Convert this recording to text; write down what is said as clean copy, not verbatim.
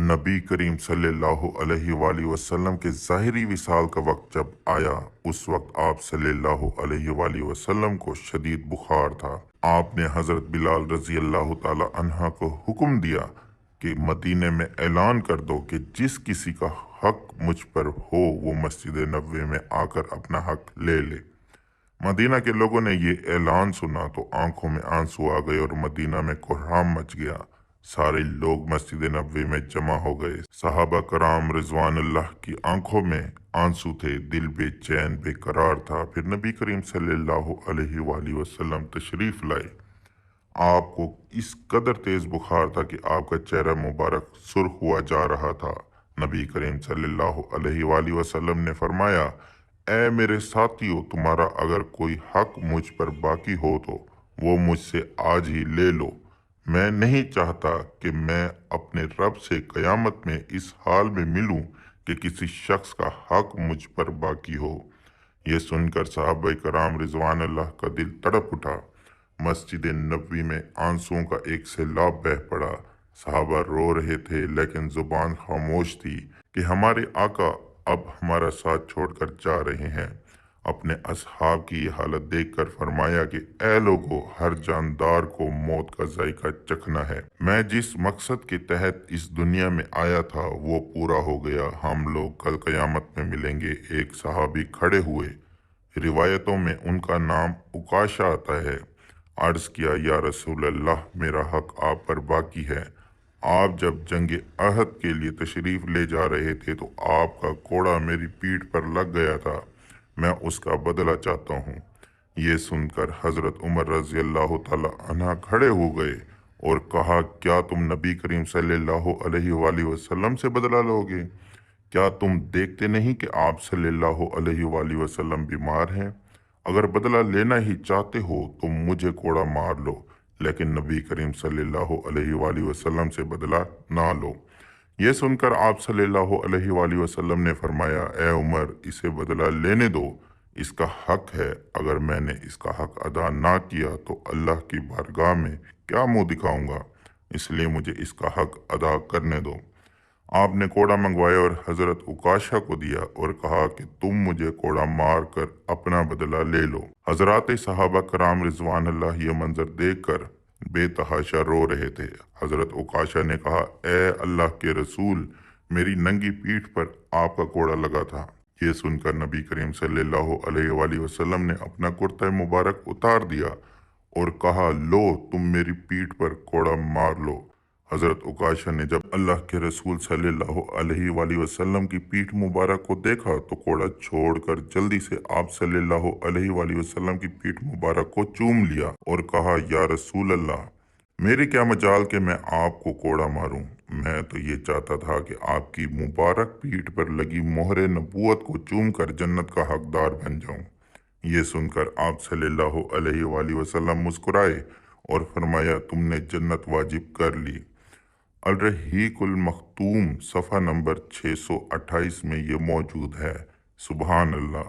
नबी करीम सल्लल्लाहु अलैहि वसल्लम के ज़ाहिरी विसाल का वक्त जब आया, उस वक्त आप सल्लल्लाहु अलैहि वसल्लम को शदीद बुखार था। आपने हज़रत बिलाल रज़ी अल्लाह ताला अन्हा को हुक्म दिया कि मदीने में ऐलान कर दो कि जिस किसी का हक मुझ पर हो वो मस्जिद नबवी में आकर अपना हक ले ले। मदीना के लोगों ने ये ऐलान सुना तो आंखों में आंसू आ गए और मदीना में कोहराम मच गया। सारे लोग मस्जिद नबवी में जमा हो गए। सहाबा कराम रिजवानुल्लाह की आंखों में आंसू थे, दिल बेचैन बेकरार था। फिर नबी करीम सल्लल्लाहु अलैहि वसल्लम तशरीफ लाए। आपको इस कदर तेज बुखार था कि आपका चेहरा मुबारक सुर्ख हुआ जा रहा था। नबी करीम सल्लल्लाहु अलैहि वसल्लम ने फरमाया, ए मेरे साथियों, तुम्हारा अगर कोई हक मुझ पर बाकी हो तो वो मुझसे आज ही ले लो। मैं नहीं चाहता कि मैं अपने रब से क़यामत में इस हाल में मिलूं कि किसी शख्स का हक मुझ पर बाकी हो। ये सुनकर साहबा कराम रिजवान अल्लाह का दिल तड़प उठा। मस्जिद नबवी में आंसुओं का एक सैलाब बह पड़ा। साहबा रो रहे थे लेकिन जुबान खामोश थी कि हमारे आका अब हमारा साथ छोड़कर जा रहे हैं। अपने असहाब की ये हालत देखकर फरमाया कि ए लोगो, हर जानदार को मौत का जायका चखना है। मैं जिस मकसद के तहत इस दुनिया में आया था वो पूरा हो गया। हम लोग कल क़यामत में मिलेंगे। एक सहाबी खड़े हुए, रिवायतों में उनका नाम उकाशा आता है। अर्ज़ किया, या रसूल अल्लाह, मेरा हक आप पर बाकी है। आप जब जंग अहद के लिए तशरीफ़ ले जा रहे थे तो आपका घोड़ा मेरी पीठ पर लग गया था। मैं उसका बदला चाहता हूँ। ये सुनकर हज़रत उमर रज़ी अल्लाह ताला अन्हा खड़े हो गए और कहा, क्या तुम नबी करीम सल्लल्लाहु अलैहि वसल्लम से बदला लोगे? क्या तुम देखते नहीं कि आप सल्लल्लाहु अलैहि वसल्लम बीमार हैं? अगर बदला लेना ही चाहते हो तो मुझे कोड़ा मार लो, लेकिन नबी करीम सल्लल्लाहु अलैहि वसल्लम से बदला ना लो। ये सुनकर आप सल्लल्लाहु अलैहि वसल्लम ने फरमाया, ए उमर, इसे बदला लेने दो, इसका हक है। अगर मैंने इसका हक अदा ना किया तो अल्लाह की बारगाह में क्या मुंह दिखाऊंगा, इसलिए मुझे इसका हक अदा करने दो। आपने कोड़ा मंगवाया और हज़रत उकाशा को दिया और कहा कि तुम मुझे कोड़ा मार कर अपना बदला ले लो। हजरात सहाबा कराम रिजवान अल्लाह ये मंजर देख कर बेतहाशा रो रहे थे। हज़रत उकाशा ने कहा, ए अल्लाह के रसूल, मेरी नंगी पीठ पर आपका कोड़ा लगा था। ये सुनकर नबी करीम सल्लल्लाहु अलैहि वसल्लम ने अपना कुर्ता मुबारक उतार दिया और कहा, लो, तुम मेरी पीठ पर कोड़ा मार लो। हज़रत उकाशा ने जब अल्लाह के रसूल सल्लल्लाहु अलैहि वसल्लम की पीठ मुबारक को देखा तो कोड़ा छोड़कर जल्दी से आप सल्लल्लाहु अलैहि वसल्लम की पीठ मुबारक को चूम लिया और कहा, या रसूल अल्लाह, मेरी क्या मजाल कि मैं आपको कोड़ा मारूं। मैं तो ये चाहता था कि आपकी मुबारक पीठ पर लगी मोहरे नबूवत को चूम कर जन्नत का हकदार बन जाऊं। ये सुनकर आप सल्लल्लाहु अलैहि वसल्लम मुस्कुराए और फरमाया, तुमने जन्नत वाजिब कर ली। अल-रहीकुल मखतूम सफ़ा नंबर 628 में ये मौजूद है। सुबहान अल्लाह।